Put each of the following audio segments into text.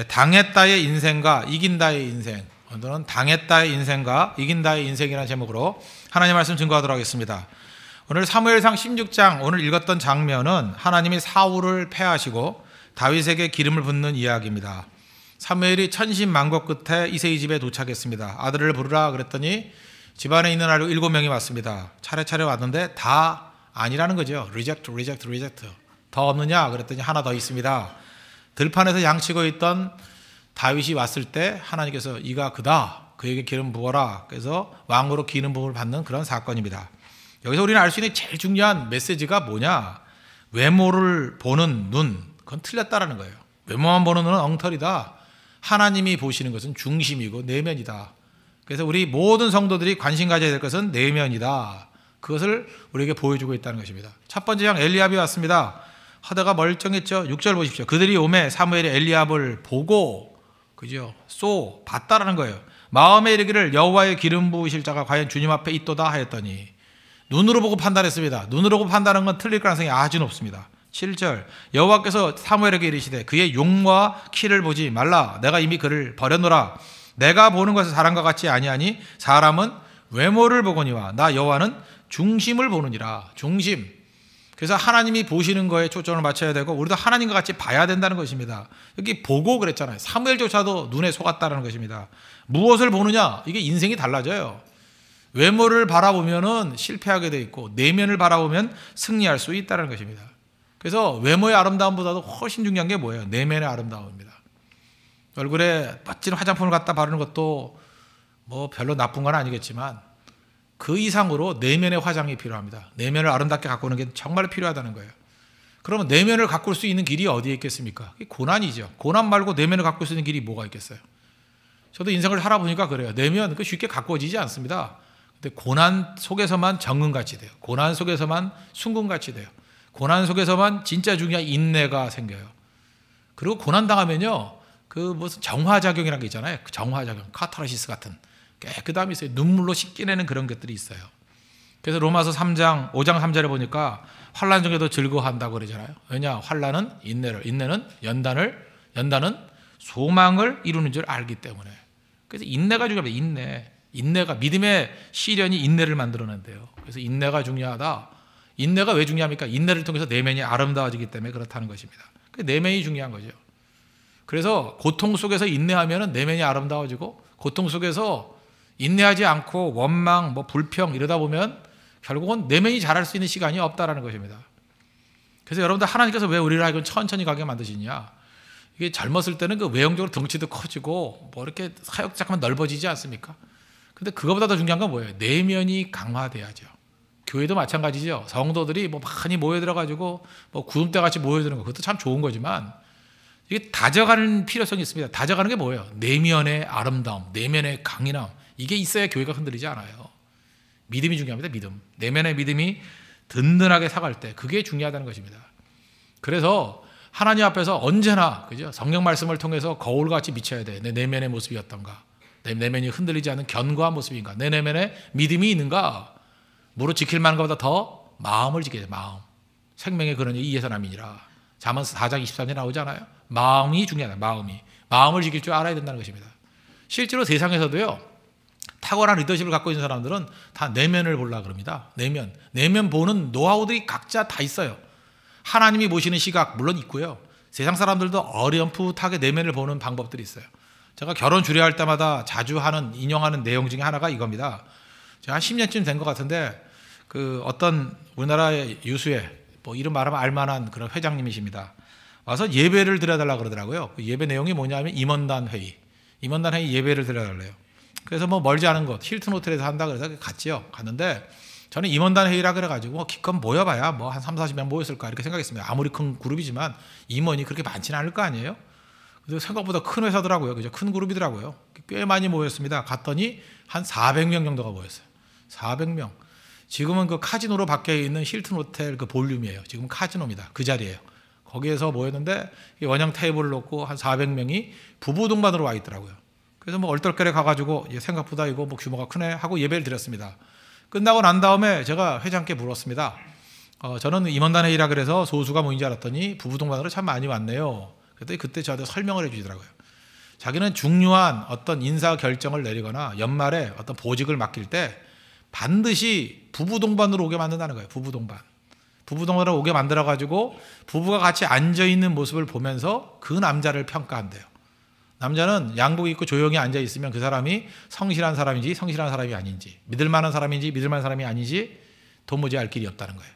당했다의 인생과 이긴다의 인생, 오늘은 당했다의 인생과 이긴다의 인생이라는 제목으로 하나님 말씀 증거하도록 하겠습니다. 오늘 사무엘상 16장 오늘 읽었던 장면은 하나님이 사울을 패하시고 다윗에게 기름을 붓는 이야기입니다. 사무엘이 천신만고 끝에 이새의 집에 도착했습니다. 아들을 부르라 그랬더니 집안에 있는 아들 7명이 왔습니다. 차례차례 왔는데 다 아니라는 거죠. 리젝트. 더 없느냐 그랬더니 하나 더 있습니다. 들판에서 양치고 있던 다윗이 왔을 때 하나님께서 이가 그다, 그에게 기름 부어라. 그래서 왕으로 기름 부음을 받는 그런 사건입니다. 여기서 우리는 알 수 있는 제일 중요한 메시지가 뭐냐? 외모를 보는 눈, 그건 틀렸다라는 거예요. 외모만 보는 눈은 엉터리다. 하나님이 보시는 것은 중심이고 내면이다. 그래서 우리 모든 성도들이 관심 가져야 될 것은 내면이다. 그것을 우리에게 보여주고 있다는 것입니다. 첫 번째 장 엘리압이 왔습니다. 하다가 멀쩡했죠. 6절 보십시오. 그들이 오매 사무엘이 엘리압을 보고 봤다라는 거예요. 마음에 이르기를 여호와의 기름 부으실 자가 과연 주님 앞에 있도다 하였더니 눈으로 보고 판단했습니다. 눈으로 보고 판단하는 건 틀릴 가능성이 아주 높습니다. 7절 여호와께서 사무엘에게 이르시되 그의 용과 키를 보지 말라. 내가 이미 그를 버렸노라. 내가 보는 것은 사람과 같지 아니하니 사람은 외모를 보거니와 나 여호와는 중심을 보느니라. 중심. 그래서 하나님이 보시는 거에 초점을 맞춰야 되고 우리도 하나님과 같이 봐야 된다는 것입니다. 여기 보고 그랬잖아요. 사무엘조차도 눈에 속았다는 것입니다. 무엇을 보느냐? 이게 인생이 달라져요. 외모를 바라보면 실패하게 돼 있고 내면을 바라보면 승리할 수 있다는 것입니다. 그래서 외모의 아름다움보다도 훨씬 중요한 게 뭐예요? 내면의 아름다움입니다. 얼굴에 멋진 화장품을 갖다 바르는 것도 뭐 별로 나쁜 건 아니겠지만 그 이상으로 내면의 화장이 필요합니다. 내면을 아름답게 가꾸는 게 정말 필요하다는 거예요. 그러면 내면을 가꿀 수 있는 길이 어디에 있겠습니까? 고난이죠. 고난 말고 내면을 가꿀 수 있는 길이 뭐가 있겠어요? 저도 인생을 살아보니까 그래요. 내면 쉽게 가꾸어지지 않습니다. 근데 고난 속에서만 정금같이 돼요. 고난 속에서만 순금같이 돼요. 고난 속에서만 진짜 중요한 인내가 생겨요. 그리고 고난 당하면요, 그 무슨 정화작용이라는 게 있잖아요. 정화작용, 카타르시스 같은 깨끗함이 있어요. 눈물로 씻겨내는 그런 것들이 있어요. 그래서 로마서 3장 5장 3절에 보니까 환난 중에도 즐거워한다고 그러잖아요. 왜냐? 환난은 인내를, 인내는 연단은 소망을 이루는 줄 알기 때문에. 그래서 인내가 중요합니다. 인내가 믿음의 시련이 인내를 만들어낸대요. 그래서 인내가 중요하다. 인내가 왜 중요합니까? 인내를 통해서 내면이 아름다워지기 때문에 그렇다는 것입니다. 내면이 중요한 거죠. 그래서 고통 속에서 인내하면 내면이 아름다워지고 고통 속에서 인내하지 않고 원망, 불평 이러다 보면 결국은 내면이 자랄 수 있는 시간이 없다라는 것입니다. 그래서 여러분들 하나님께서 왜 우리를 하여금 천천히 가게 만드시냐? 이게 젊었을 때는 그 외형적으로 덩치도 커지고 이렇게 사역자만 넓어지지 않습니까? 근데 그거보다 더 중요한 건 뭐예요? 내면이 강화돼야죠. 교회도 마찬가지죠. 성도들이 많이 모여들어가지고 구름대 같이 모여드는 거 그것도 참 좋은 거지만 이게 다져가는 필요성이 있습니다. 다져가는 게 뭐예요? 내면의 아름다움, 내면의 강인함. 이게 있어야 교회가 흔들리지 않아요. 믿음이 중요합니다. 믿음. 내면의 믿음이 든든하게 사갈 때 그게 중요하다는 것입니다. 그래서 하나님 앞에서 언제나 성령 말씀을 통해서 거울같이 비춰야 돼. 내 내면의 모습이 어떤가? 내 내면이 흔들리지 않는 견고한 모습인가? 내 내면에 믿음이 있는가? 무릇 지킬 만한 것보다 더 마음을 지켜야 돼. 마음. 생명의 근원이 이에서 남이니라. 잠언 4장 23절에 나오잖아요. 마음이 중요하다. 마음을 지킬 줄 알아야 된다는 것입니다. 실제로 세상에서도요, 탁월한 리더십을 갖고 있는 사람들은 다 내면을 보려고 그럽니다. 내면 보는 노하우들이 각자 다 있어요. 하나님이 보시는 시각 물론 있고요. 세상 사람들도 어렴풋하게 내면을 보는 방법들이 있어요. 제가 결혼 주례할 때마다 자주 인용하는 내용 중에 하나가 이겁니다. 제가 한 10년쯤 된 것 같은데 어떤 우리나라의 유수의 이름 말하면 알만한 그런 회장님이십니다. 와서 예배를 드려달라고 그러더라고요. 그 예배 내용이 뭐냐면 임원단 회의 예배를 드려달래요. 그래서 멀지 않은 곳 힐튼 호텔에서 한다 그래서 갔지요. 갔는데 저는 임원단 회의라 그래가지고 기껏 모여봐야 한 3, 40명 모였을까 이렇게 생각했습니다. 아무리 큰 그룹이지만 임원이 그렇게 많지는 않을 거 아니에요. 그래서 생각보다 큰 회사더라고요. 그죠? 큰 그룹이더라고요. 꽤 많이 모였습니다. 갔더니 한 400명 정도가 모였어요. 400명. 지금은 그 카지노로 밖에 있는 힐튼 호텔 그 볼륨이에요. 지금 카지노입니다. 그 자리예요. 거기에서 모였는데 원형 테이블을 놓고 한 400명이 부부 동반으로 와 있더라고요. 그래서 얼떨결에 가가지고 생각보다 이거 규모가 크네 하고 예배를 드렸습니다. 끝나고 난 다음에 제가 회장께 물었습니다. 저는 임원단 회의라 그래서 소수가 모인 줄 알았더니 부부 동반으로 참 많이 왔네요. 그랬더니 그때 저한테 설명을 해주시더라고요. 자기는 중요한 어떤 인사 결정을 내리거나 연말에 어떤 보직을 맡길 때 반드시 부부 동반으로 오게 만든다는 거예요. 부부 동반. 부부 동반으로 오게 만들어 가지고 부부가 같이 앉아 있는 모습을 보면서 그 남자를 평가한대요. 남자는 양복 입고 조용히 앉아 있으면 그 사람이 성실한 사람인지 성실한 사람이 아닌지, 믿을 만한 사람인지 믿을 만한 사람이 아닌지 도무지 알 길이 없다는 거예요.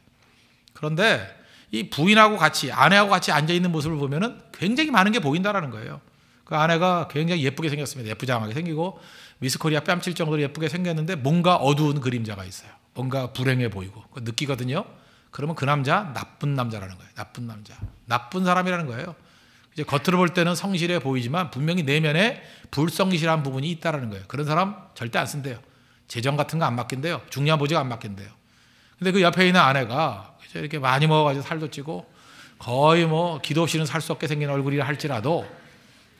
그런데 이 부인하고 같이, 아내하고 같이 앉아 있는 모습을 보면은 굉장히 많은 게 보인다라는 거예요. 그 아내가 굉장히 예쁘게 생겼습니다. 예쁘장하게 생기고 미스코리아 뺨칠 정도로 예쁘게 생겼는데 뭔가 어두운 그림자가 있어요. 뭔가 불행해 보이고 느끼거든요. 그러면 그 남자 나쁜 남자라는 거예요. 나쁜 남자, 나쁜 사람이라는 거예요. 이제 겉으로 볼 때는 성실해 보이지만 분명히 내면에 불성실한 부분이 있다라는 거예요. 그런 사람 절대 안 쓴대요. 재정 같은 거 안 맡긴대요. 중요한 보직 안 맡긴대요. 근데 그 옆에 있는 아내가 이렇게 많이 먹어가지고 살도 찌고 거의 뭐 기도 없이는 살 수 없게 생긴 얼굴이라 할지라도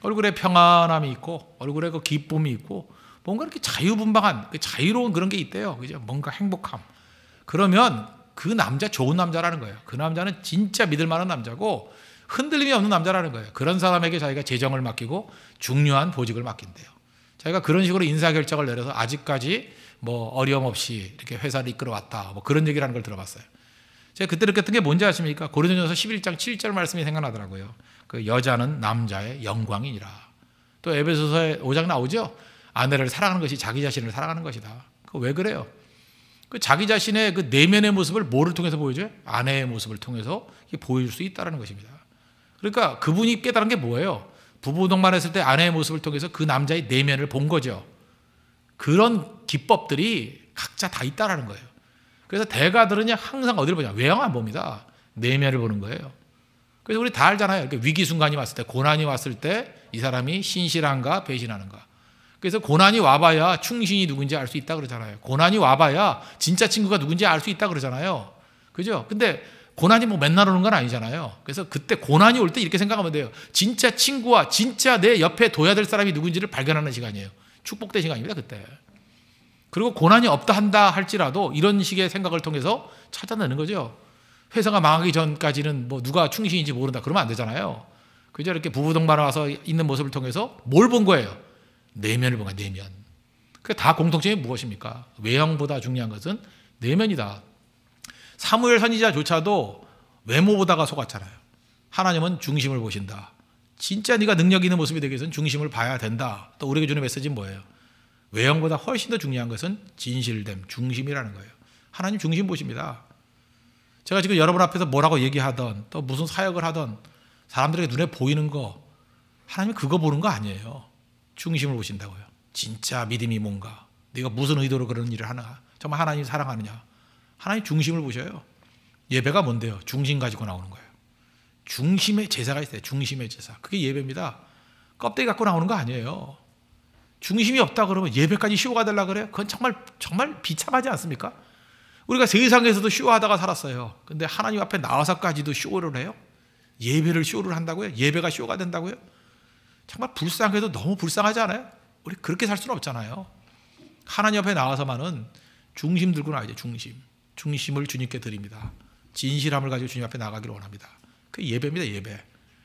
얼굴에 평안함이 있고 얼굴에 그 기쁨이 있고 뭔가 이렇게 자유분방한 자유로운 그런 게 있대요. 그죠? 뭔가 행복함. 그러면 그 남자 좋은 남자라는 거예요. 그 남자는 진짜 믿을 만한 남자고 흔들림이 없는 남자라는 거예요. 그런 사람에게 자기가 재정을 맡기고 중요한 보직을 맡긴대요. 자기가 그런 식으로 인사결정을 내려서 아직까지 뭐 어려움 없이 이렇게 회사를 이끌어왔다. 뭐 그런 얘기를 하는 걸 들어봤어요. 제가 그때 느꼈던 게 뭔지 아십니까? 고린도전서 11장 7절 말씀이 생각나더라고요. 그 여자는 남자의 영광이니라. 또 에베소서에 5장 나오죠? 아내를 사랑하는 것이 자기 자신을 사랑하는 것이다. 그 왜 그래요? 그 자기 자신의 그 내면의 모습을 뭐를 통해서 보여줘요? 아내의 모습을 통해서 보여줄 수 있다는 것입니다. 그러니까 그분이 깨달은 게 뭐예요? 부부 동반했을 때 아내의 모습을 통해서 그 남자의 내면을 본 거죠. 그런 기법들이 각자 다 있다라는 거예요. 그래서 대가들은 항상 어디를 보냐? 외형 안 봅니다. 내면을 보는 거예요. 그래서 우리 다 알잖아요. 위기 순간이 왔을 때, 고난이 왔을 때 이 사람이 신실한가 배신하는가. 그래서 고난이 와봐야 충신이 누군지 알 수 있다 그러잖아요. 고난이 와봐야 진짜 친구가 누군지 알 수 있다 그러잖아요. 그죠? 근데 고난이 뭐 맨날 오는 건 아니잖아요. 그래서 그때 고난이 올 때 이렇게 생각하면 돼요. 진짜 친구와 진짜 내 옆에 둬야 될 사람이 누군지를 발견하는 시간이에요. 축복된 시간입니다, 그때. 그리고 고난이 없다 한다 할지라도 이런 식의 생각을 통해서 찾아내는 거죠. 회사가 망하기 전까지는 뭐 누가 충신인지 모른다 그러면 안 되잖아요. 그죠? 이렇게 부부 동반에 와서 있는 모습을 통해서 뭘 본 거예요? 내면을 본 거예요, 내면. 그 다 공통점이 무엇입니까? 외형보다 중요한 것은 내면이다. 사무엘 선지자조차도 외모 보다가 속았잖아요. 하나님은 중심을 보신다. 진짜 네가 능력 있는 모습이 되기 위해서는 중심을 봐야 된다. 또 우리에게 주는 메시지는 뭐예요? 외형보다 훨씬 더 중요한 것은 진실됨, 중심이라는 거예요. 하나님 중심 보십니다. 제가 지금 여러분 앞에서 뭐라고 얘기하던 또 무슨 사역을 하던 사람들에게 눈에 보이는 거 하나님이 그거 보는 거 아니에요. 중심을 보신다고요. 진짜 믿음이 뭔가, 네가 무슨 의도로 그런 일을 하나, 정말 하나님 사랑하느냐. 하나님 중심을 보셔요. 예배가 뭔데요? 중심 가지고 나오는 거예요. 중심의 제사가 있어요. 중심의 제사. 그게 예배입니다. 껍데기 갖고 나오는 거 아니에요. 중심이 없다 그러면 예배까지 쇼가 되려고 그래요? 그건 정말 비참하지 않습니까? 우리가 세상에서도 쇼하다가 살았어요. 근데 하나님 앞에 나와서까지도 쇼를 해요? 예배를 쇼를 한다고요? 예배가 쇼가 된다고요? 정말 불쌍해도 너무 불쌍하지 않아요? 우리 그렇게 살 수는 없잖아요. 하나님 앞에 나와서만은 중심 들고 나야죠. 중심을 주님께 드립니다. 진실함을 가지고 주님 앞에 나가기를 원합니다. 그게 예배입니다. 예배.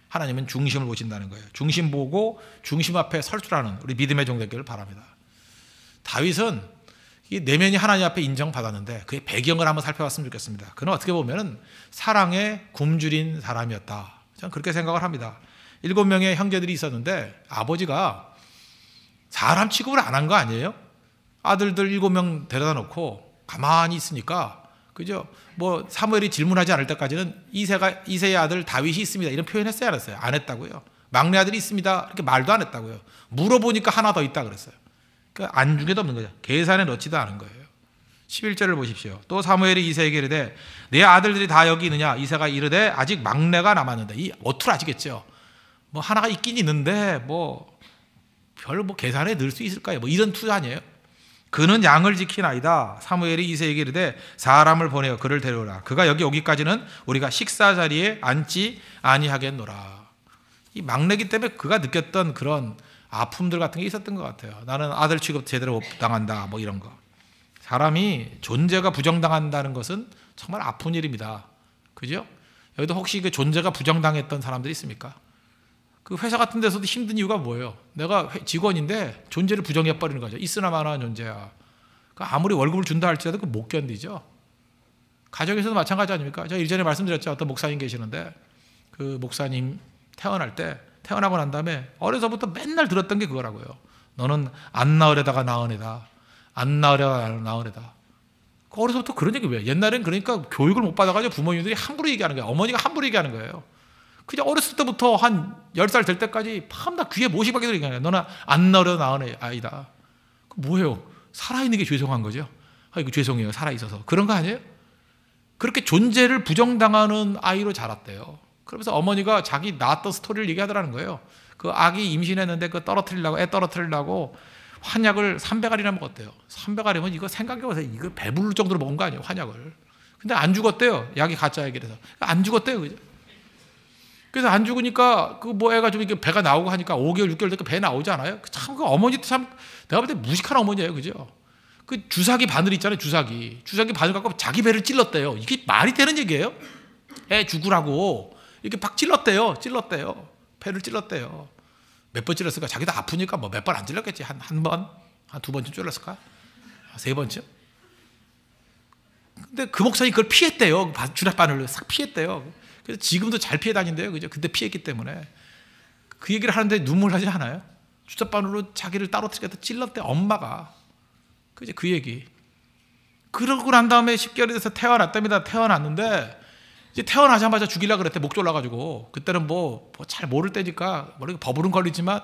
하나님은 중심을 보신다는 거예요. 중심 보고 중심 앞에 설 줄 아는 우리 믿음의 종 되기를 바랍니다. 다윗은 이 내면이 하나님 앞에 인정받았는데 그의 배경을 한번 살펴봤으면 좋겠습니다. 그는 어떻게 보면 사랑에 굶주린 사람이었다. 저는 그렇게 생각을 합니다. 7명의 형제들이 있었는데 아버지가 사람 취급을 안 한 거 아니에요? 아들들 7명 데려다 놓고 가만히 있으니까, 그죠? 뭐 사무엘이 질문하지 않을 때까지는 이새의 아들 다윗이 있습니다. 이런 표현했어요, 안 했어요? 안 했다고요. 막내 아들이 있습니다. 이렇게 말도 안 했다고요. 물어보니까 하나 더 있다 그랬어요. 그러니까 안중에도 없는 거죠. 계산에 넣지도 않은 거예요. 11절을 보십시오. 또 사무엘이 이새에게 이르되 내 아들들이 다 여기 있느냐? 이새가 이르되 아직 막내가 남았는데. 이 어투를 아시겠죠? 뭐 하나가 있긴 있는데 별 계산에 넣을 수 있을까요? 뭐 이런 투 아니에요? 그는 양을 지키나이다. 사무엘이 이새에게 이르되 사람을 보내어 그를 데려오라. 그가 여기 오기까지는 우리가 식사 자리에 앉지 아니하겠노라. 이 막내기 때문에 그가 느꼈던 그런 아픔들 같은 게 있었던 것 같아요. 나는 아들 취급 제대로 못 당한다, 뭐 이런 거. 사람이 존재가 부정당한다는 것은 정말 아픈 일입니다. 그죠? 여기도 혹시 그 존재가 부정당했던 사람들이 있습니까? 그 회사 같은 데서도 힘든 이유가 뭐예요? 내가 직원인데 존재를 부정해버리는 거죠. 있으나 마나한 존재야. 아무리 월급을 준다 할지라도 못 견디죠. 가정에서도 마찬가지 아닙니까? 제가 이전에 말씀드렸죠. 어떤 목사님 계시는데 그 목사님 태어나고 난 다음에 어려서부터 맨날 들었던 게 그거라고요. 너는 안 낳으려다가 낳은 애다. 안 낳으려다가 낳은 애다. 어려서부터 그런 얘기 왜? 옛날엔 그러니까 교육을 못 받아가지고 부모님들이 함부로 얘기하는 거예요. 어머니가 함부로 얘기하는 거예요. 그냥 어렸을 때부터 한 10살 될 때까지 밤낮 귀에 못이 박히도록 얘기하는 거예요. 너는 안 낳으려다 낳은 아이다. 뭐예요? 살아있는 게 죄송한 거죠. 이거 죄송해요. 살아있어서. 그런 거 아니에요? 그렇게 존재를 부정당하는 아이로 자랐대요. 그러면서 어머니가 자기 낳았던 스토리를 얘기하더라는 거예요. 그 아기 임신했는데 애 떨어뜨리려고 환약을 300알이나 먹었대요. 300알이면 이거 생각해보세요. 이거 배부를 정도로 먹은 거 아니에요, 환약을. 근데 안 죽었대요. 약이 가짜 약이라서. 안 죽었대요. 그죠? 그래서 안 죽으니까 애가 좀 이렇게 배가 나오고 하니까 5개월, 6개월 되니까 배 나오잖아요. 참, 그 어머니도 참, 내가 볼 때 무식한 어머니예요. 그죠? 그 주사기 바늘 있잖아요, 주사기 바늘 갖고 자기 배를 찔렀대요. 이게 말이 되는 얘기예요? 애 죽으라고. 이렇게 막 찔렀대요. 배를 찔렀대요. 몇 번 찔렀을까? 자기도 아프니까 몇 번 안 찔렀겠지. 한 번? 한 2번쯤 찔렀을까? 3번쯤? 근데 그 목사님이 그걸 피했대요. 주사바늘로 싹 피했대요. 그래서 지금도 잘 피해 다닌대요. 그죠? 그때 피했기 때문에. 그 얘기를 하는데 눈물 나지 않아요? 주사바늘로 자기를 떨어뜨리겠다 찔렀대, 엄마가. 그 얘기. 그러고 난 다음에 10개월이 돼서 태어났답니다. 태어났는데, 이제 태어나자마자 죽이려고 그랬대. 목 졸라가지고. 그때는 잘 모를 때니까, 버부른 걸리지만,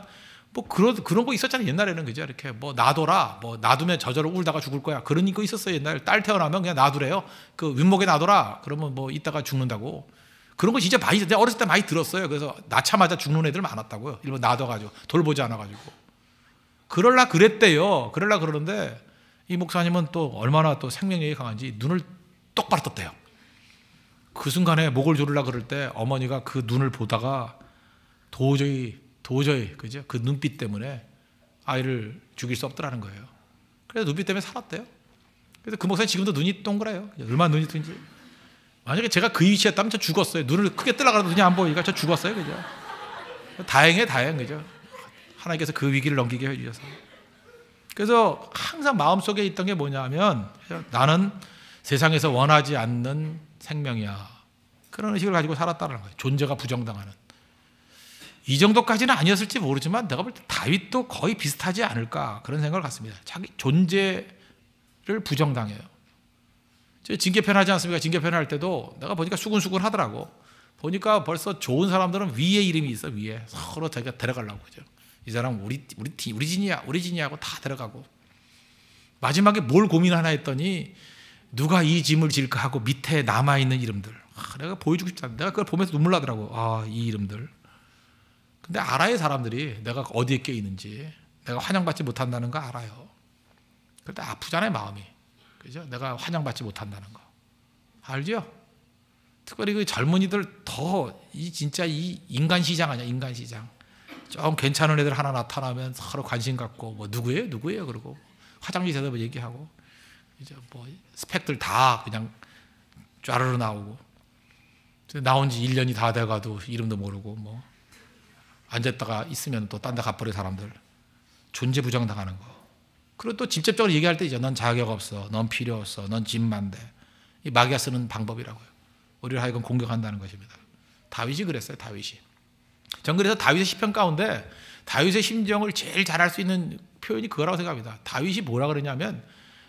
그런 거 있었잖아요. 옛날에는. 그죠? 이렇게 놔둬라. 놔두면 저절로 울다가 죽을 거야. 그런 거 있었어요. 옛날에. 딸 태어나면 그냥 놔두래요. 그 윗목에 놔둬라. 그러면 이따가 죽는다고. 그런 거 진짜 내가 어렸을 때 많이 들었어요. 그래서 낳자마자 죽는 애들 많았다고요. 일본 놔둬가지고. 돌보지 않아가지고. 그러려 그러는데, 이 목사님은 또 얼마나 또 생명력이 강한지 눈을 똑바로 떴대요. 그 순간에 목을 조르려고 그럴 때 어머니가 그 눈을 보다가 도저히 그죠? 그 눈빛 때문에 아이를 죽일 수 없더라는 거예요. 그래서 눈빛 때문에 살았대요. 그래서 그 목사님 지금도 눈이 동그래요. 얼마나 눈이 뜬지. 만약에 제가 그 위치였다면 저 죽었어요. 눈을 크게 뜨려고 눈이 안 보이니까 저 죽었어요. 그죠? 다행 그죠? 하나님께서 그 위기를 넘기게 해주셔서. 그래서 항상 마음속에 있던 게 뭐냐면 나는 세상에서 원하지 않는 생명이야. 그런 의식을 가지고 살았다는 거예요. 존재가 부정당하는. 이 정도까지는 아니었을지 모르지만 내가 볼 때 다윗도 거의 비슷하지 않을까 그런 생각을 갖습니다. 자기 존재를 부정당해요. 징계편 하지 않습니까? 징계편 할 때도 내가 보니까 수근수근 하더라고. 보니까 벌써 좋은 사람들은 위에 이름이 있어. 위에 서로 자기가 데려가려고 그죠. 이 사람 우리 진이야 하고 다 데려가고 마지막에 뭘 고민하나 했더니 누가 이 짐을 질까 하고 밑에 남아있는 이름들. 내가 보여주고 싶지 않아. 내가 그걸 보면서 눈물 나더라고. 이 이름들. 근데 알아요, 사람들이. 내가 어디에 껴 있는지. 내가 환영받지 못한다는 거 알아요. 그런데 아프잖아요, 마음이. 그죠? 내가 환영받지 못한다는 거. 알죠? 특별히 그 젊은이들 진짜 이 인간 시장 아니야, 인간 시장. 좀 괜찮은 애들 하나 나타나면 서로 관심 갖고 누구예요? 그러고 화장실에서 얘기하고 이제 스펙들 다 그냥 쫘르르 나오고 나온 지 1년이 다 돼가도 이름도 모르고 앉았다가 있으면 또 딴 데 가버려 사람들. 존재 부정당하는 거. 그리고 또 직접적으로 얘기할 때 이제 넌 자격 없어, 넌 필요 없어, 넌 짐만 돼. 이 마귀가 쓰는 방법이라고요. 우리를 하여금 공격한다는 것입니다. 다윗이 그랬어요. 전 그래서 다윗의 시편 가운데 다윗의 심정을 제일 잘할 수 있는 표현이 그거라고 생각합니다. 다윗이 뭐라 그러냐면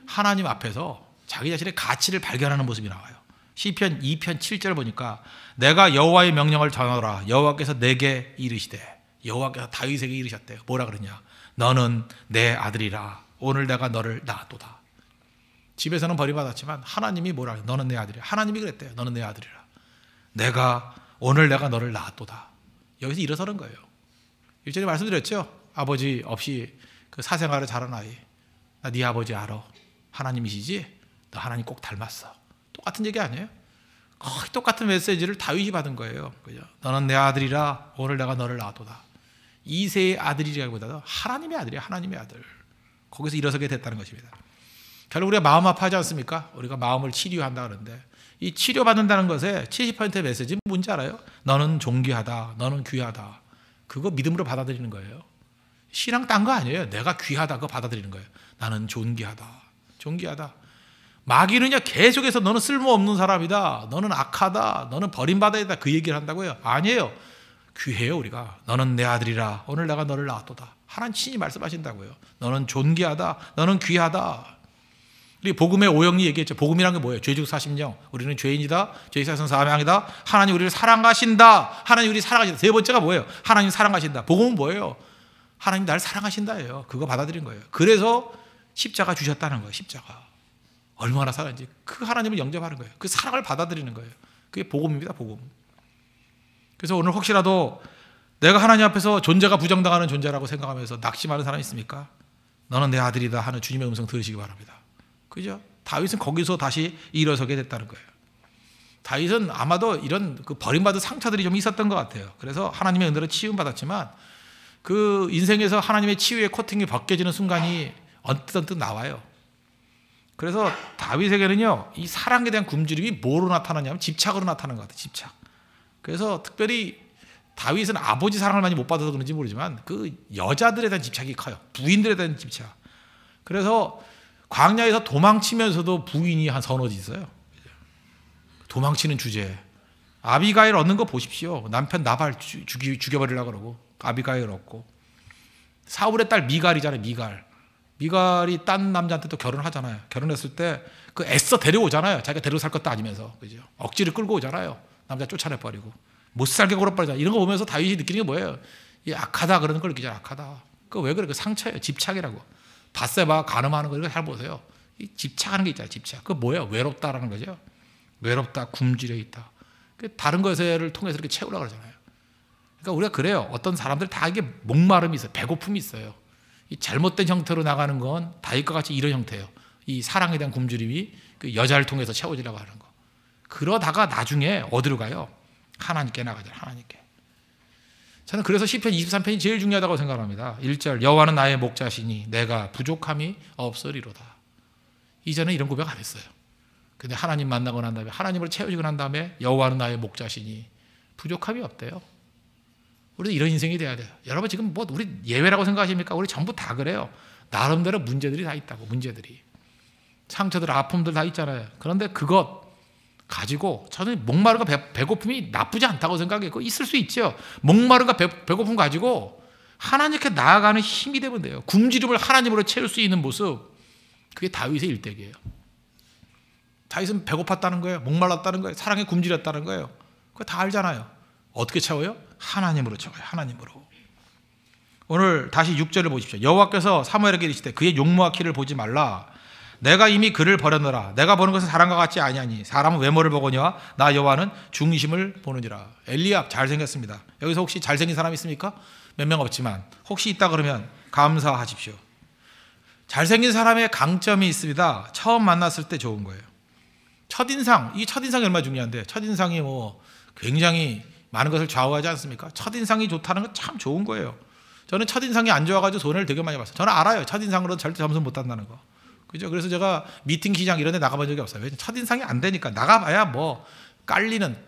하나님 앞에서 자기 자신의 가치를 발견하는 모습이 나와요. 시편 2편 7절 보니까 내가 여호와의 명령을 전하노라. 여호와께서 내게 이르시되. 여호와께서 다윗에게 이르셨대요. 뭐라 그러냐. 너는 내 아들이라. 오늘 내가 너를 낳았도다. 집에서는 버림받았지만 하나님이 뭐라 그래요. 너는 내 아들이라. 하나님이 그랬대요. 너는 내 아들이라. 오늘 내가 너를 낳았도다. 여기서 일어서는 거예요. 일전에 말씀드렸죠. 아버지 없이 그 사생활을 자란 아이. 나 네 아버지 알아. 하나님이시지? 너 하나님 꼭 닮았어. 똑같은 얘기 아니에요? 거의 똑같은 메시지를 다윗이 받은 거예요. 그죠? 너는 내 아들이라 오늘 내가 너를 낳았도다. 이세의 아들이라기보다도 하나님의 아들이야. 하나님의 아들. 거기서 일어서게 됐다는 것입니다. 결국 우리가 마음 아파하지 않습니까? 우리가 마음을 치료한다 그러는데 이 치료받는다는 것의 70%의 메시지는 뭔지 알아요? 너는 존귀하다. 너는 귀하다. 그거 믿음으로 받아들이는 거예요. 신앙 딴 거 아니에요. 내가 귀하다 그거 받아들이는 거예요. 나는 존귀하다. 존귀하다. 마귀는요 계속해서 너는 쓸모없는 사람이다. 너는 악하다. 너는 버림받아야 다 그 얘기를 한다고요. 아니에요. 귀해요 우리가. 너는 내 아들이라. 오늘 내가 너를 낳았도다. 하나님 친히 말씀하신다고요. 너는 존귀하다. 너는 귀하다. 우리 복음의 오영리 얘기했죠. 복음이란 게 뭐예요? 죄지고 사심령. 우리는 죄인이다. 죄사선 사망이다. 하나님 우리를 사랑하신다. 하나님 우리 사랑하신다. 세 번째가 뭐예요? 하나님 사랑하신다. 복음은 뭐예요? 하나님 나를 사랑하신다예요. 그거 받아들인 거예요. 그래서 십자가 주셨다는 거예요. 십자가. 얼마나 사랑인지 그 하나님을 영접하는 거예요. 그 사랑을 받아들이는 거예요. 그게 복음입니다. 복음. 그래서 오늘 혹시라도 내가 하나님 앞에서 존재가 부정당하는 존재라고 생각하면서 낙심하는 사람이 있습니까? 너는 내 아들이다 하는 주님의 음성 들으시기 바랍니다. 그죠? 다윗은 거기서 다시 일어서게 됐다는 거예요. 다윗은 아마도 이런 그 버림받은 상처들이 좀 있었던 것 같아요. 그래서 하나님의 은혜로 치유받았지만 그 인생에서 하나님의 치유의 코팅이 벗겨지는 순간이 언뜻 나와요. 그래서 다윗에게는요 이 사랑에 대한 굶주림이 뭐로 나타나냐면 집착으로 나타나는 것 같아요. 집착. 그래서 특별히 다윗은 아버지 사랑을 많이 못 받아서 그런지 모르지만 그 여자들에 대한 집착이 커요. 부인들에 대한 집착. 그래서 광야에서 도망치면서도 부인이 한 서너 있어요. 도망치는 주제. 아비가일 얻는 거 보십시오. 남편 나발 죽여버리려고 그러고 아비가일 얻고. 사울의 딸 미갈이잖아요. 미갈이 딴 남자한테 또 결혼을 하잖아요. 결혼했을 때 그 애써 데려오잖아요. 자기가 데리고 살 것도 아니면서. 그죠? 억지를 끌고 오잖아요. 남자 쫓아내버리고. 못 살게 굴어버리잖아요. 이런 거 보면서 다윗이 느끼는 게 뭐예요? 이 악하다 그러는 걸 느끼잖아요. 악하다. 그거 왜 그래? 그 상처예요. 집착이라고. 바세바 가늠하는 거 이거 잘 보세요. 이 집착하는 게 있잖아요. 집착. 그 뭐예요? 외롭다라는 거죠. 외롭다, 굶주려 있다. 다른 것을 통해서 이렇게 채우려고 그러잖아요. 그러니까 우리가 그래요. 어떤 사람들 다 이게 목마름이 있어요. 배고픔이 있어요. 이 잘못된 형태로 나가는 건 다윗과 같이 이런 형태예요. 이 사랑에 대한 굶주림이 그 여자를 통해서 채워지려고 하는 거. 그러다가 나중에 어디로 가요? 하나님께 나가잖아요. 하나님께. 저는 그래서 시편 23편이 제일 중요하다고 생각합니다. 1절 여호와는 나의 목자시니 내가 부족함이 없으리로다. 이전에 이런 고백 안 했어요. 근데 하나님 만나고 난 다음에 하나님을 채워지고 난 다음에 여호와는 나의 목자시니 부족함이 없대요. 우리도 이런 인생이 돼야 돼요. 여러분 지금 뭐 우리 예외라고 생각하십니까? 우리 전부 다 그래요. 나름대로 문제들이 다 있다고. 문제들이. 상처들 아픔들 다 있잖아요. 그런데 그것 가지고 저는 목마름과 배고픔이 나쁘지 않다고 생각해요. 그거 있을 수 있죠. 목마름과 배고픔 가지고 하나님께 나아가는 힘이 되면 돼요. 굶주림을 하나님으로 채울 수 있는 모습. 그게 다윗의 일대기예요. 다윗은 배고팠다는 거예요. 목말랐다는 거예요. 사랑에 굶주렸다는 거예요. 그거 다 알잖아요. 어떻게 채워요? 하나님으로 채워요. 하나님으로. 오늘 다시 6절을 보십시오. 여호와께서 사무엘에게 이르시되 그의 용모와 키를 보지 말라. 내가 이미 그를 버렸노라. 내가 보는 것은 사람과 같지 아니하니 사람은 외모를 보거니와 나 여호와는 중심을 보느니라. 엘리압 잘생겼습니다. 여기서 혹시 잘생긴 사람 있습니까? 몇 명 없지만 혹시 있다 그러면 감사하십시오. 잘생긴 사람의 강점이 있습니다. 처음 만났을 때 좋은 거예요. 첫인상, 이 첫인상이 얼마나 중요한데 첫인상이 뭐 굉장히 많은 것을 좌우하지 않습니까? 첫인상이 좋다는 건 참 좋은 거예요. 저는 첫인상이 안 좋아가지고 손해를 되게 많이 봤어요. 저는 알아요. 첫인상으로 절대 점수 못 딴다는 거. 그죠? 그래서 제가 미팅 시장 이런 데 나가본 적이 없어요. 첫인상이 안 되니까 나가봐야 뭐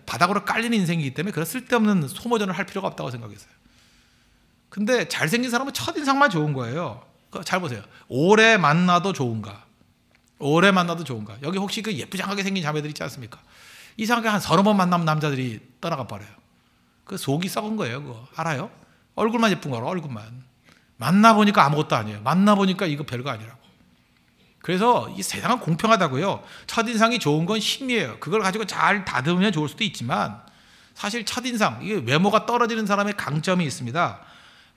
바닥으로 깔리는 인생이기 때문에 그런 쓸데없는 소모전을 할 필요가 없다고 생각했어요. 근데 잘생긴 사람은 첫인상만 좋은 거예요. 잘 보세요. 오래 만나도 좋은가? 오래 만나도 좋은가? 여기 혹시 그 예쁘장하게 생긴 자매들 있지 않습니까? 이상하게 한 서너 번 만나면 남자들이 떠나가 버려요. 그 속이 썩은 거예요. 그거 알아요? 얼굴만 예쁜 거라 얼굴만. 만나보니까 아무것도 아니에요. 만나보니까 이거 별거 아니라고. 그래서 이 세상은 공평하다고요. 첫인상이 좋은 건 힘이에요. 그걸 가지고 잘 다듬으면 좋을 수도 있지만 사실 첫인상, 이게 외모가 떨어지는 사람의 강점이 있습니다.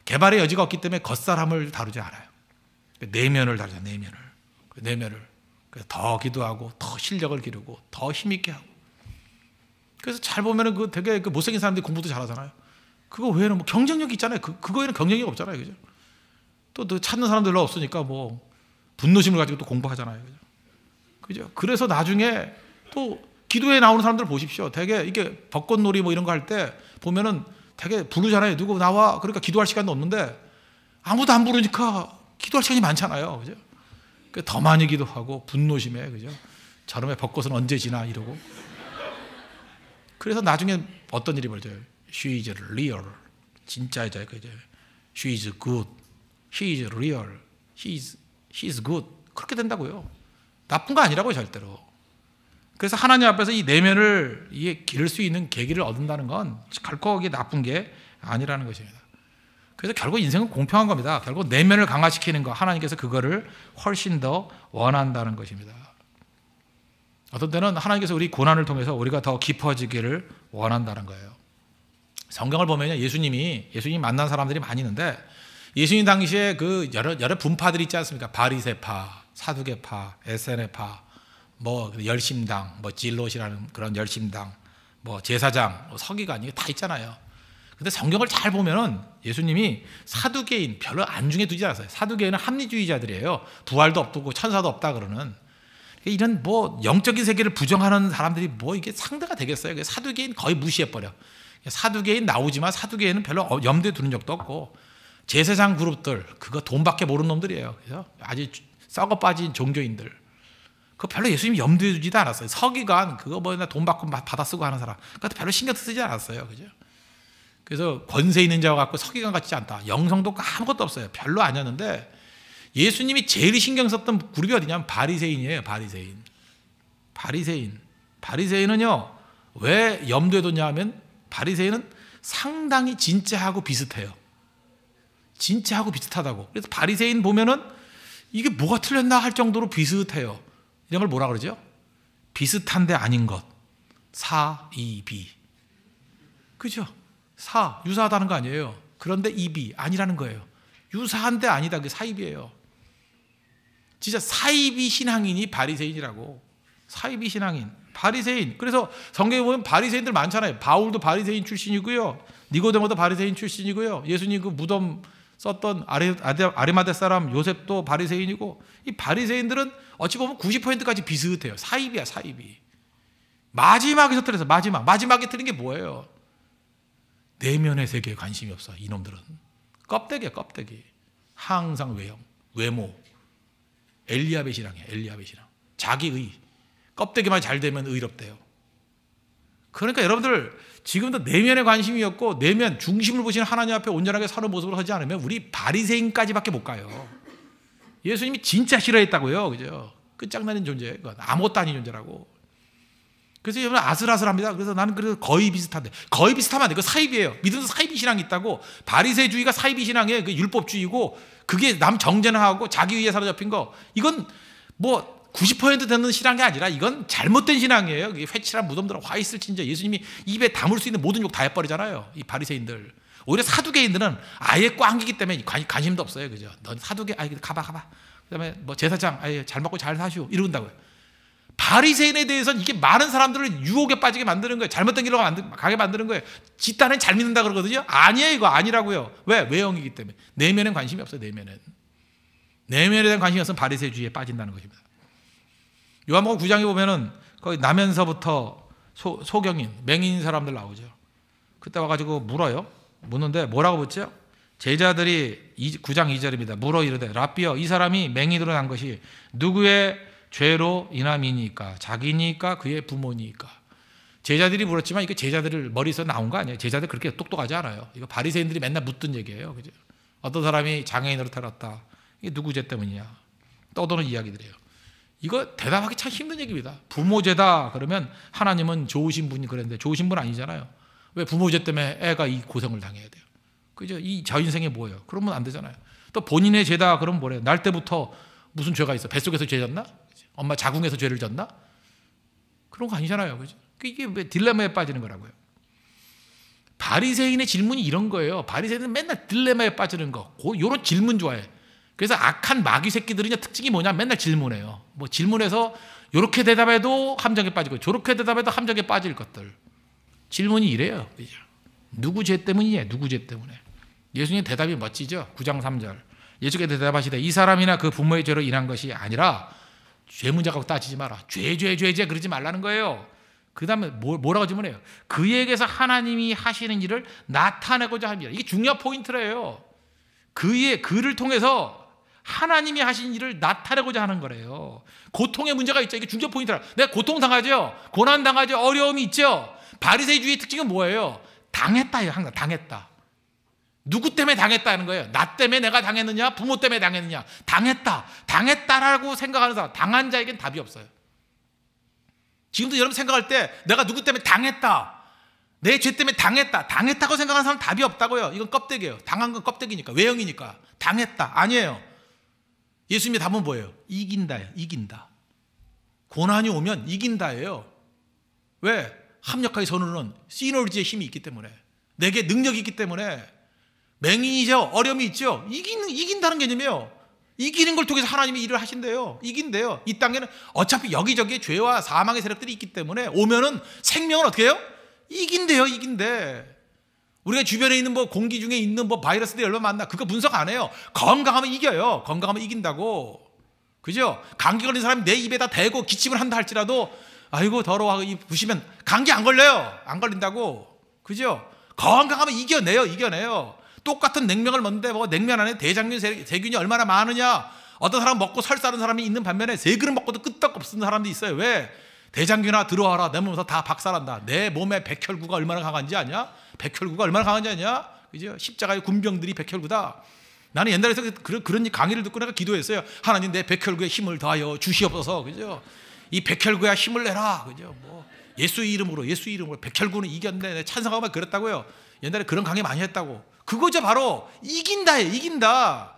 개발의 여지가 없기 때문에 겉사람을 다루지 않아요. 내면을 다루죠. 내면을. 그래서 더 기도하고 더 실력을 기르고 더 힘있게 하고. 그래서 잘 보면은 그 되게 그 못생긴 사람들이 공부도 잘하잖아요. 그거 외에는 뭐 경쟁력이 있잖아요. 그거 외에는 경쟁력이 없잖아요. 그죠? 또 찾는 사람들 별로 없으니까 뭐 분노심을 가지고 또 공부하잖아요. 그죠? 그래서 나중에 또 기도에 나오는 사람들 보십시오. 되게 이게 벚꽃놀이 뭐 이런 거 할 때 보면은 되게 부르잖아요. 누구 나와. 그러니까 기도할 시간도 없는데 아무도 안 부르니까 기도할 시간이 많잖아요. 그죠? 더 많이 기도하고 분노심에, 그죠? 저놈의 벚꽃은 언제 지나 이러고. 그래서 나중에 어떤 일이 벌어져요? She is real. 진짜 여자예요. 그죠? She is good. She is real. She is good. 그렇게 된다고요. 나쁜 거 아니라고요, 절대로. 그래서 하나님 앞에서 이 내면을 이게 기를 수 있는 계기를 얻는다는 건 결코 이게 나쁜 게 아니라는 것입니다. 그래서 결국 인생은 공평한 겁니다. 결국 내면을 강화시키는 거, 하나님께서 그거를 훨씬 더 원한다는 것입니다. 어떤 때는 하나님께서 우리 고난을 통해서 우리가 더 깊어지기를 원한다는 거예요. 성경을 보면 예수님이 만난 사람들이 많이 있는데, 예수님 당시에 그 여러 분파들이 있지 않습니까? 바리새파, 사두개파, 에세네파, 뭐 열심당, 뭐 진롯이라는 그런 열심당, 뭐 제사장, 뭐 서기관, 이게 다 있잖아요. 근데 성경을 잘 보면은 예수님이 사두개인 별로 안중에 두지 않았어요. 사두개인은 합리주의자들이에요. 부활도 없고 천사도 없다 그러는. 이런 뭐 영적인 세계를 부정하는 사람들이 뭐 이게 상대가 되겠어요? 사두개인 거의 무시해버려. 사두개인 나오지만 사두개인은 별로 염두에 두는 적도 없고, 제사장 그룹들 그거 돈밖에 모르는 놈들이에요. 그래서 아주 썩어 빠진 종교인들, 그거 별로 예수님이 염두에 두지도 않았어요. 서기관 그거 뭐 돈 받고 받아 쓰고 하는 사람, 그것도 별로 신경 쓰지 않았어요. 그죠? 그래서 권세 있는 자와 같고 서기관 같지 않다. 영성도 아무것도 없어요. 별로 아니었는데, 예수님이 제일 신경 썼던 그룹이 어디냐면 바리새인이에요. 바리새인은요 왜 염두에 뒀냐 하면, 바리새인은 상당히 진짜하고 비슷해요. 진짜하고 비슷하다고. 그래서 바리새인 보면은 이게 뭐가 틀렸나 할 정도로 비슷해요. 이런 걸 뭐라 그러죠? 비슷한데 아닌 것. 사이비. 그죠? 유사하다는 거 아니에요. 그런데 이비 아니라는 거예요. 유사한데 아니다. 그게 사이비예요. 진짜 사이비 신앙인이 바리새인이라고. 사이비 신앙인, 바리새인. 그래서 성경에 보면 바리새인들 많잖아요. 바울도 바리새인 출신이고요. 니고데모도 바리새인 출신이고요. 예수님 그 무덤 썼던 아리마대 사람 요셉도 바리새인이고, 이 바리새인들은 어찌 보면 90%까지 비슷해요. 사이비야, 사이비. 마지막에서 틀려서 마지막에 틀린 게 뭐예요? 내면의 세계에 관심이 없어. 이놈들은 껍데기야, 껍데기. 항상 외모. 엘리야베 신앙이에요. 엘리야베 신앙. 자기의 껍데기만 잘 되면 의롭대요. 그러니까 여러분들 지금도 내면에 관심이 없고 내면 중심을 보시는 하나님 앞에 온전하게 서는 모습을 하지 않으면 우리 바리새인까지밖에 못 가요. 예수님이 진짜 싫어했다고요. 그죠? 끝장나는 존재예요. 아무것도 아닌 존재라고. 그래서 여러분 아슬아슬합니다. 그래서 나는 거의 비슷한데, 거의 비슷하면 안 돼. 그 사이비예요. 믿음도 사이비 신앙이 있다고. 바리새주의가 사이비 신앙이에요. 그 율법주의고, 그게 남 정죄하고 자기 위에 사로잡힌 거. 이건 뭐 90% 되는 신앙이 아니라 이건 잘못된 신앙이에요. 회칠한 무덤들은 화 있을 진저 예수님이 입에 담을 수 있는 모든 욕 다 해버리잖아요. 이 바리새인들. 오히려 사두개인들은 아예 꽝이기 때문에 관심도 없어요. 그죠? 넌 사두개, 가봐. 그다음에 뭐 제사장, 잘 먹고 잘 사시오 이런다고요. 바리새인에 대해서는 이게 많은 사람들을 유혹에 빠지게 만드는 거예요. 잘못된 길로 가게 만드는 거예요. 지 딴엔 잘 믿는다 그러거든요. 아니에요, 이거 아니라고요. 왜? 외형이기 때문에. 내면엔 관심이 없어요. 내면에 대한 관심이 없으면 바리새주의에 빠진다는 것입니다. 요한복음 9장에 보면은 거기 나면서부터 소경인, 맹인 사람들 나오죠. 그때 와가지고 묻는데 뭐라고 묻죠? 제자들이 9장 2절입니다. 물어 이르되 랍비여, 이 사람이 맹인으로 난 것이 누구의 죄로 인함이니까? 자기니까 그의 부모니까? 제자들이 물었지만 이게 제자들 머리에서 나온 거 아니에요. 제자들 그렇게 똑똑하지 않아요. 이거 바리새인들이 맨날 묻던 얘기예요. 그죠? 어떤 사람이 장애인으로 태어났다. 이게 누구 죄 때문이냐? 떠도는 이야기들이에요. 이거 대답하기 참 힘든 얘기입니다. 부모 죄다 그러면 하나님은 좋으신 분이 그랬는데 좋으신 분 아니잖아요. 왜 부모 죄 때문에 애가 이 고생을 당해야 돼요? 그죠? 이 저 인생에 뭐예요? 그러면 안 되잖아요. 또 본인의 죄다 그러면 뭐래요? 날 때부터 무슨 죄가 있어? 뱃속에서 죄 졌나? 엄마 자궁에서 죄를 졌나? 그런 거 아니잖아요. 그죠? 이게 왜 딜레마에 빠지는 거라고요? 바리새인의 질문이 이런 거예요. 바리새인은 맨날 딜레마에 빠지는 거. 이런 질문 좋아해. 그래서 악한 마귀 새끼들이 특징이 뭐냐? 맨날 질문해요. 뭐 질문해서 이렇게 대답해도 함정에 빠지고 저렇게 대답해도 함정에 빠질 것들. 질문이 이래요. 그죠? 누구 죄 때문이냐? 누구 죄 때문에? 예수님 대답이 멋지죠? 9장 3절. 예수께서 대답하시되 이 사람이나 그 부모의 죄로 인한 것이 아니라, 죄 문제 갖고 따지지 마라. 죄 그러지 말라는 거예요. 그 다음에 뭐라고 질문해요? 그에게서 하나님이 하시는 일을 나타내고자 합니다. 이게 중요한 포인트래요. 그를 통해서 하나님이 하신 일을 나타내고자 하는 거래요. 고통의 문제가 있죠. 이게 중요한 포인트라. 내가 고통당하죠. 고난당하죠. 어려움이 있죠. 바리새주의의 특징은 뭐예요? 당했다예요. 항상 당했다. 누구 때문에 당했다는 거예요. 나 때문에 내가 당했느냐, 부모 때문에 당했느냐. 당했다라고 생각하는 사람, 당한 자에겐 답이 없어요. 지금도 여러분 생각할 때 내가 누구 때문에 당했다, 내 죄 때문에 당했다고 생각하는 사람은 답이 없다고요. 이건 껍데기예요. 당한 건 껍데기니까, 외형이니까. 당했다, 아니에요. 예수님의 답은 뭐예요? 이긴다예요. 이긴다. 고난이 오면 이긴다예요. 왜? 합력하게 서누르는 시너지의 힘이 있기 때문에, 내게 능력이 있기 때문에. 맹인이죠, 어려움이 있죠, 이긴다는 개념이에요. 이기는 걸 통해서 하나님이 일을 하신대요. 이긴대요. 이 땅에는 어차피 여기저기에 죄와 사망의 세력들이 있기 때문에 오면은 생명은 어떻게 해요? 이긴대요. 이긴대. 우리가 주변에 있는 뭐 공기 중에 있는 뭐 바이러스들 얼마 만나, 그거 분석 안 해요. 건강하면 이겨요. 건강하면 이긴다고. 그죠? 감기 걸린 사람이 내 입에다 대고 기침을 한다 할지라도 아이고 더러워 이 부시면 감기 안 걸려요. 안 걸린다고. 그죠? 건강하면 이겨내요. 똑같은 냉면을 먹는데 뭐 냉면 안에 대장균 세균이 얼마나 많으냐. 어떤 사람 먹고 설사하는 사람이 있는 반면에 세 그릇 먹고도 끄떡없는 사람도 있어요. 왜? 대장균아 들어와라. 내 몸에서 다 박살난다. 내 몸에 백혈구가 얼마나 강한지 아냐? 그죠? 십자가의 군병들이 백혈구다. 나는 옛날에서 그런 강의를 듣고 내가 기도했어요. 하나님, 내 백혈구에 힘을 더하여 주시옵소서. 그죠? 이 백혈구야 힘을 내라. 그죠? 뭐 예수의 이름으로 백혈구는 이겼네. 내가 찬성하고 그랬다고요. 옛날에 그런 강의 많이 했다고. 그거죠. 바로 이긴다예요. 이긴다.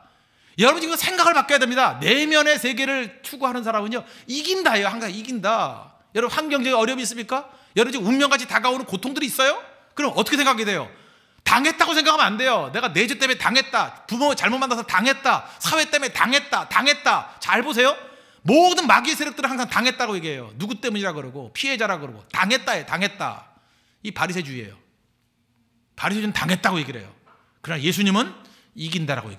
여러분 지금 생각을 바꿔야 됩니다. 내면의 세계를 추구하는 사람은요, 이긴다예요. 항상 이긴다. 여러분 환경적인 어려움이 있습니까? 여러분 지금 운명같이 다가오는 고통들이 있어요? 그럼 어떻게 생각하게 돼요? 당했다고 생각하면 안 돼요. 내가 내 죄 때문에 당했다, 부모 잘못 만나서 당했다, 사회 때문에 당했다. 잘 보세요. 모든 마귀의 세력들은 항상 당했다고 얘기해요. 누구 때문이라 그러고 피해자라 그러고 당했다. 이 바리새주의예요. 바리새주는 당했다고 얘기를 해요. 그러나 예수님은 이긴다라고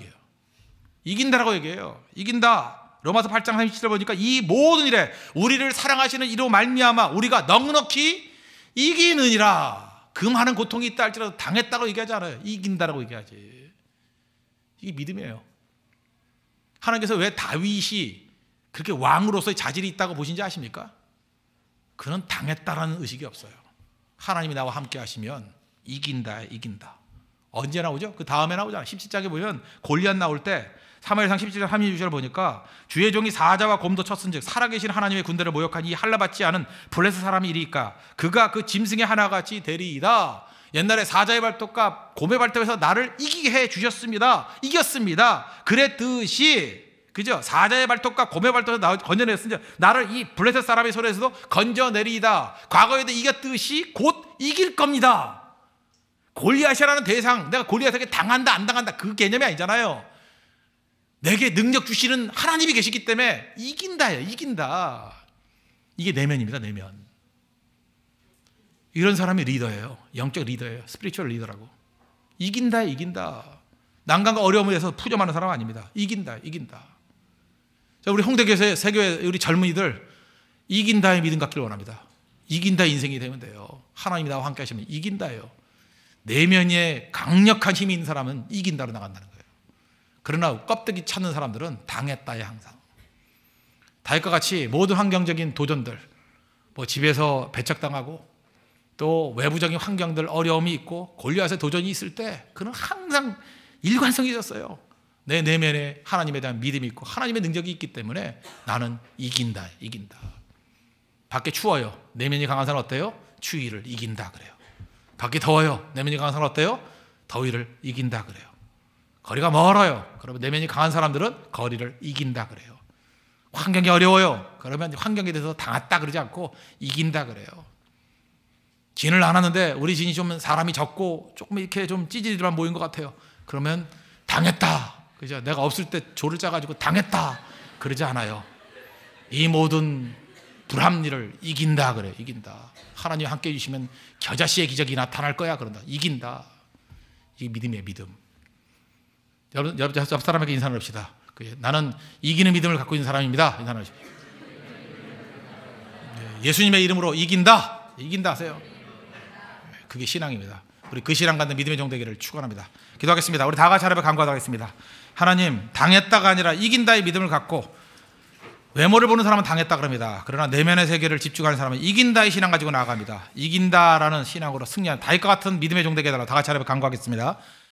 얘기해요. 이긴다. 로마서 8장 37절 보니까 이 모든 일에 우리를 사랑하시는 이로 말미암아 우리가 넉넉히 이기느니라. 그 많은 고통이 있다 할지라도 당했다고 얘기하지 않아요. 이긴다라고 얘기하지. 이게 믿음이에요. 하나님께서 왜 다윗이 그렇게 왕으로서의 자질이 있다고 보신지 아십니까? 그는 당했다라는 의식이 없어요. 하나님이 나와 함께 하시면 이긴다. 언제 나오죠? 그 다음에 나오잖아요. 17장에 보면 골리앗 나올 때 사무엘상 17장 32절을 보니까 주의 종이 사자와 곰도 쳤은즉 살아계신 하나님의 군대를 모욕한 이 할례받지 않은 블레셋 사람이 이리이까 그가 그 짐승의 하나같이 되리이다. 옛날에 사자의 발톱과 곰의 발톱에서 나를 이기게 해 주셨습니다. 이겼습니다. 그랬듯이, 그죠? 사자의 발톱과 곰의 발톱에서 건져냈으니 나를 이 블레셋 사람의 손에서도 건져내리이다. 과거에도 이겼듯이 곧 이길 겁니다. 골리앗이라는 대상, 내가 골리앗에게 당한다 안 당한다 그 개념이 아니잖아요. 내게 능력 주시는 하나님이 계시기 때문에 이긴다예요. 이게 내면입니다. 내면. 이런 사람이 리더예요. 영적 리더예요. 스피리추얼 리더라고. 이긴다. 난관과 어려움에 대해서 푸념하는 사람 아닙니다. 이긴다. 자, 우리 홍대교회 세교회 우리 젊은이들 이긴다의 믿음 갖기를 원합니다. 이긴다 인생이 되면 돼요. 하나님이 나와 함께 하시면 이긴다예요. 내면에 강력한 힘이 있는 사람은 이긴다로 나간다는 거예요. 그러나 껍데기 찾는 사람들은 당했다에 항상. 다윗과 같이 모든 환경적인 도전들, 뭐 집에서 배척당하고 또 외부적인 환경들 어려움이 있고 골리앗의 도전이 있을 때 그는 항상 일관성이 있었어요. 내 내면에 하나님에 대한 믿음이 있고 하나님의 능력이 있기 때문에 나는 이긴다. 밖에 추워요. 내면이 강한 사람은 어때요? 추위를 이긴다 그래요. 밖에 더워요. 내면이 강한 사람은 어때요? 더위를 이긴다 그래요. 거리가 멀어요. 그러면 내면이 강한 사람들은 거리를 이긴다 그래요. 환경이 어려워요. 그러면 환경에 대해서 당했다 그러지 않고 이긴다 그래요. 진을 안 하는데 우리 진이 좀 사람이 적고 조금 이렇게 좀 찌질이만 모인 것 같아요. 그러면 당했다. 그죠? 내가 없을 때 조를 짜가지고 당했다. 그러지 않아요. 이 모든 불합리를 이긴다 그래요. 이긴다. 하나님 함께 해주시면 겨자씨의 기적이 나타날 거야. 그런다. 이긴다. 이게 믿음이에요. 믿음. 여러분 옆 사람에게 인사를 합시다. 나는 이기는 믿음을 갖고 있는 사람입니다. 인사를 하십시오. 예수님의 이름으로 이긴다 하세요. 그게 신앙입니다. 우리 그 신앙 갖는 믿음의 종되기를 축원합니다. 기도하겠습니다. 우리 다 같이 하나님께 간구하도록 하겠습니다. 하나님, 당했다가 아니라 이긴다의 믿음을 갖고, 외모를 보는 사람은 당했다 그럽니다. 그러나 내면의 세계를 집중하는 사람은 이긴다의 신앙 가지고 나아갑니다. 이긴다라는 신앙으로 승리한 다윗과 같은 믿음의 종되게 해달라. 다 같이 하나님께 간구하겠습니다.